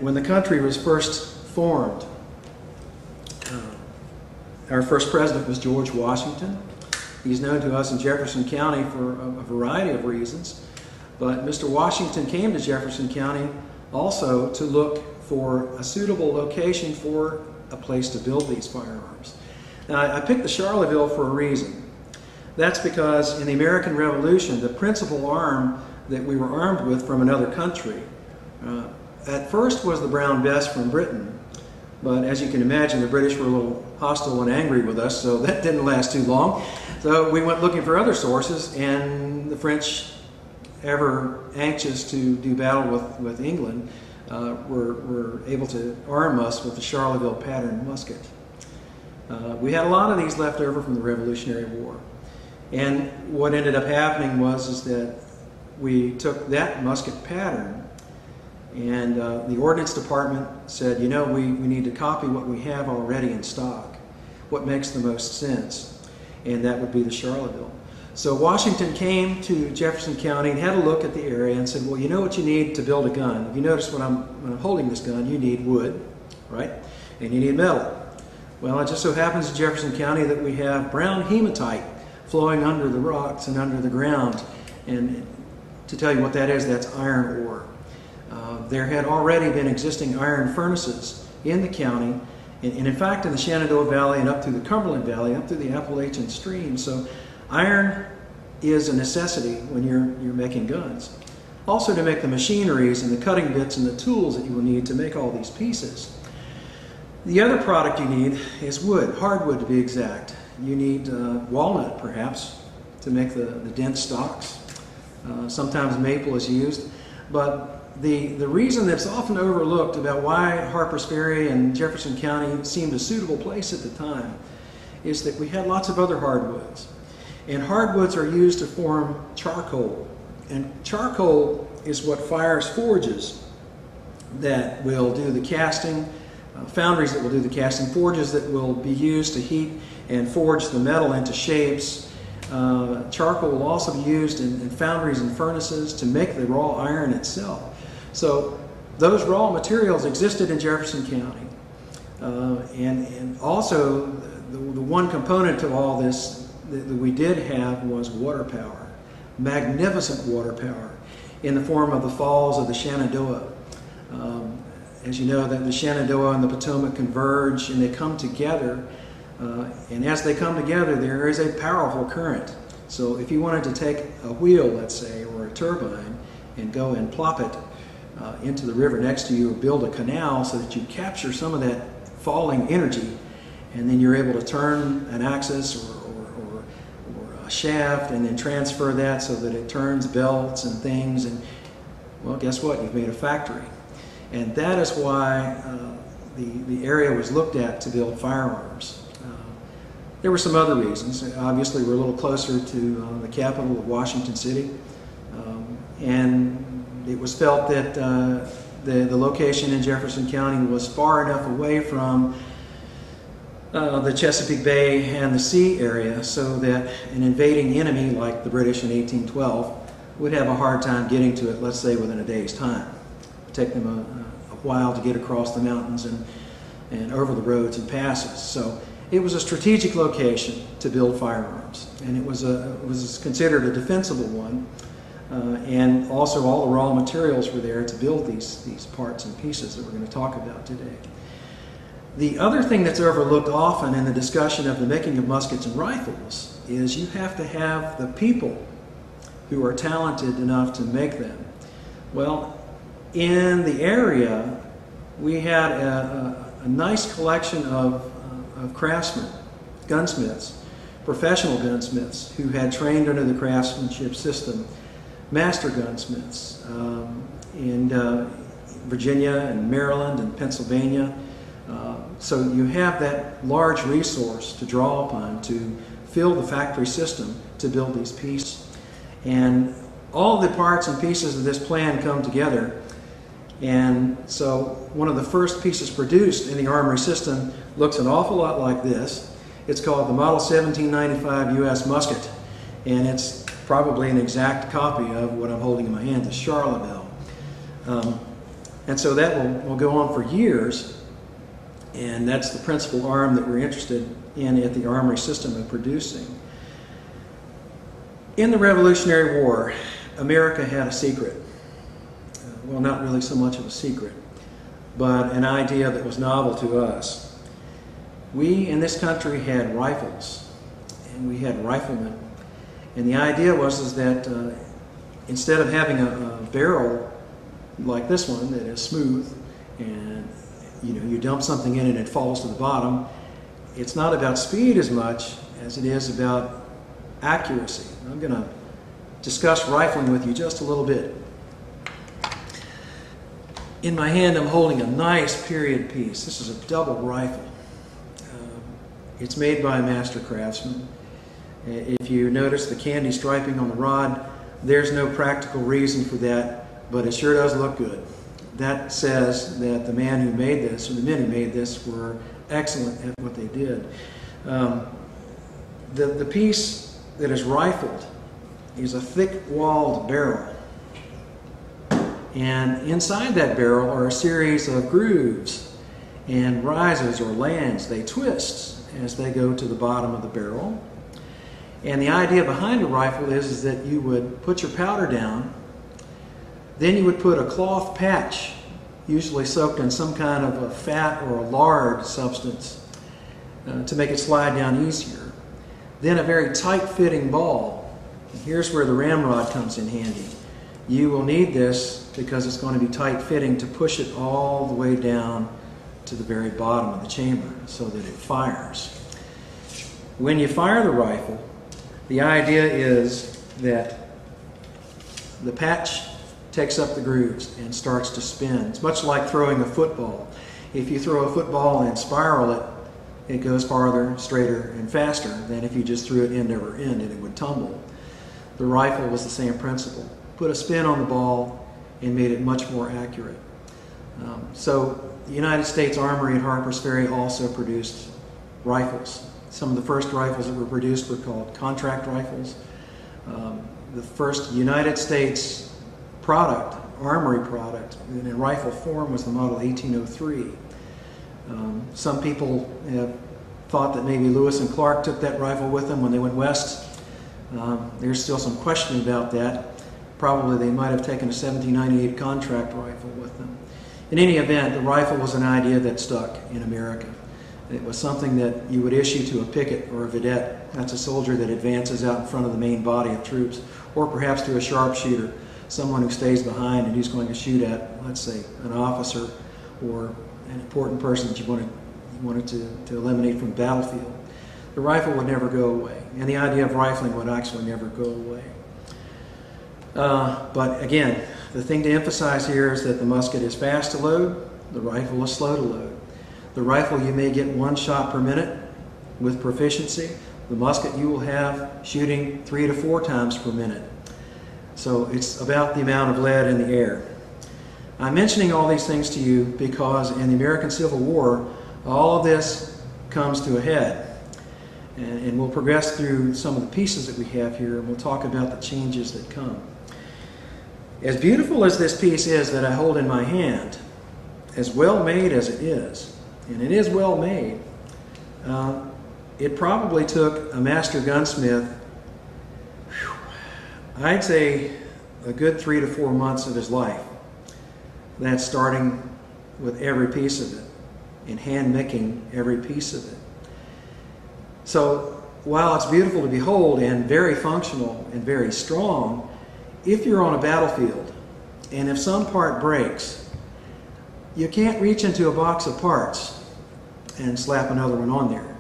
when the country was first formed, our first president was George Washington. He's known to us in Jefferson County for a variety of reasons, but Mr. Washington came to Jefferson County also to look for a suitable location for a place to build these firearms. Now, I picked the Charleville for a reason. That's because in the American Revolution, the principal arm that we were armed with from another country at first was the Brown Bess from Britain, but as you can imagine, the British were a little hostile and angry with us, so that didn't last too long. So we went looking for other sources, and the French, ever anxious to do battle with England, were able to arm us with the Charleville pattern musket. We had a lot of these left over from the Revolutionary War, and what ended up happening was that we took that musket pattern, and the Ordnance Department said, you know, we need to copy what we have already in stock, what makes the most sense, and that would be the Charleville. So Washington came to Jefferson County and had a look at the area and said, well, you know what you need to build a gun? If you notice when I'm holding this gun, you need wood, right? And you need metal. Well, it just so happens in Jefferson County that we have brown hematite flowing under the rocks and under the ground. And to tell you what that is, that's iron ore. There had already been existing iron furnaces in the county, and in fact in the Shenandoah Valley and up through the Cumberland Valley, up through the Appalachian Stream. So iron is a necessity when you're making guns. Also to make the machineries and the cutting bits and the tools that you will need to make all these pieces. The other product you need is wood, hardwood to be exact. You need walnut perhaps to make the dense stocks. Sometimes maple is used, but the reason that's often overlooked about why Harpers Ferry and Jefferson County seemed a suitable place at the time is that we had lots of other hardwoods. And hardwoods are used to form charcoal. And charcoal is what fires forges that will do the casting, foundries that will do the casting, forges that will be used to heat and forge the metal into shapes. Charcoal will also be used in foundries and furnaces to make the raw iron itself. So those raw materials existed in Jefferson County. And also the one component of all this that we did have was water power, magnificent water power in the form of the falls of the Shenandoah. As you know, the Shenandoah and the Potomac converge and they come together. And as they come together, there is a powerful current. So if you wanted to take a wheel, let's say, or a turbine, and go and plop it into the river next to you, or build a canal so that you capture some of that falling energy, and then you're able to turn an axis or a shaft and then transfer that so that it turns belts and things, and well, guess what? You've made a factory. And that is why the area was looked at to build firearms. There were some other reasons. Obviously, we're a little closer to the capital of Washington City, and it was felt that the location in Jefferson County was far enough away from the Chesapeake Bay and the sea area so that an invading enemy like the British in 1812 would have a hard time getting to it, let's say, within a day's time. It would take them a while to get across the mountains and over the roads and passes. So it was a strategic location to build firearms, and it was considered a defensible one, and also all the raw materials were there to build these parts and pieces that we're going to talk about today. The other thing that's overlooked often in the discussion of the making of muskets and rifles is you have to have the people who are talented enough to make them. Well, in the area, we had a nice collection of craftsmen, gunsmiths, professional gunsmiths who had trained under the craftsmanship system, master gunsmiths in Virginia and Maryland and Pennsylvania. So you have that large resource to draw upon to fill the factory system to build these pieces. And all the parts and pieces of this plan come together. And so one of the first pieces produced in the armory system looks an awful lot like this. It's called the Model 1795 U.S. musket, and it's probably an exact copy of what I'm holding in my hand, the Charleville. And so that will go on for years, and that's the principal arm that we're interested in at the Armory System of producing. In the Revolutionary War, America had a secret. Well, not really so much of a secret, but an idea that was novel to us. We in this country had rifles, and we had riflemen. And the idea was that instead of having a barrel like this one that is smooth and you dump something in and it falls to the bottom, it's not about speed as much as it is about accuracy. I'm going to discuss rifling with you just a little bit. In my hand I'm holding a nice period piece. This is a double rifle. It's made by a master craftsman. If you notice the candy striping on the rod, there's no practical reason for that, but it sure does look good. That says that the man who made this, or the men who made this, were excellent at what they did. The piece that is rifled is a thick-walled barrel. And inside that barrel are a series of grooves and rises or lands. They twist as they go to the bottom of the barrel. And the idea behind a rifle is that you would put your powder down, then you would put a cloth patch, usually soaked in some kind of a fat or a lard substance, to make it slide down easier. Then a very tight-fitting ball. And here's where the ramrod comes in handy. You will need this because it's going to be tight-fitting to push it all the way down to the very bottom of the chamber so that it fires. When you fire the rifle, the idea is that the patch takes up the grooves and starts to spin. It's much like throwing a football. If you throw a football and spiral it, it goes farther, straighter, and faster than if you just threw it end over end and it would tumble. The rifle was the same principle. Put a spin on the ball and made it much more accurate. So the United States Armory at Harpers Ferry also produced rifles. Some of the first rifles that were produced were called contract rifles. The first United States product, Armory product, in rifle form was the model 1803. Some people have thought that maybe Lewis and Clark took that rifle with them when they went west. There's still some question about that. Probably they might have taken a 1798 contract rifle with them. In any event, the rifle was an idea that stuck in America. It was something that you would issue to a picket or a vedette. That's a soldier that advances out in front of the main body of troops, or perhaps to a sharpshooter, someone who stays behind and who's going to shoot at, let's say, an officer or an important person that you wanted to eliminate from the battlefield. The rifle would never go away, and the idea of rifling would actually never go away. But again, the thing to emphasize here is that the musket is fast to load, the rifle is slow to load. The rifle, you may get 1 shot per minute with proficiency. The musket, you will have shooting 3 to 4 times per minute. So it's about the amount of lead in the air. I'm mentioning all these things to you because in the American Civil War, all of this comes to a head. And we'll progress through some of the pieces that we have here, and we'll talk about the changes that come. As beautiful as this piece is that I hold in my hand, as well made as it is, and it is well made, it probably took a master gunsmith, I'd say, a good 3 to 4 months of his life. That's starting with every piece of it and hand making every piece of it. So while it's beautiful to behold and very functional and very strong, if you're on a battlefield and if some part breaks, you can't reach into a box of parts and slap another one on there.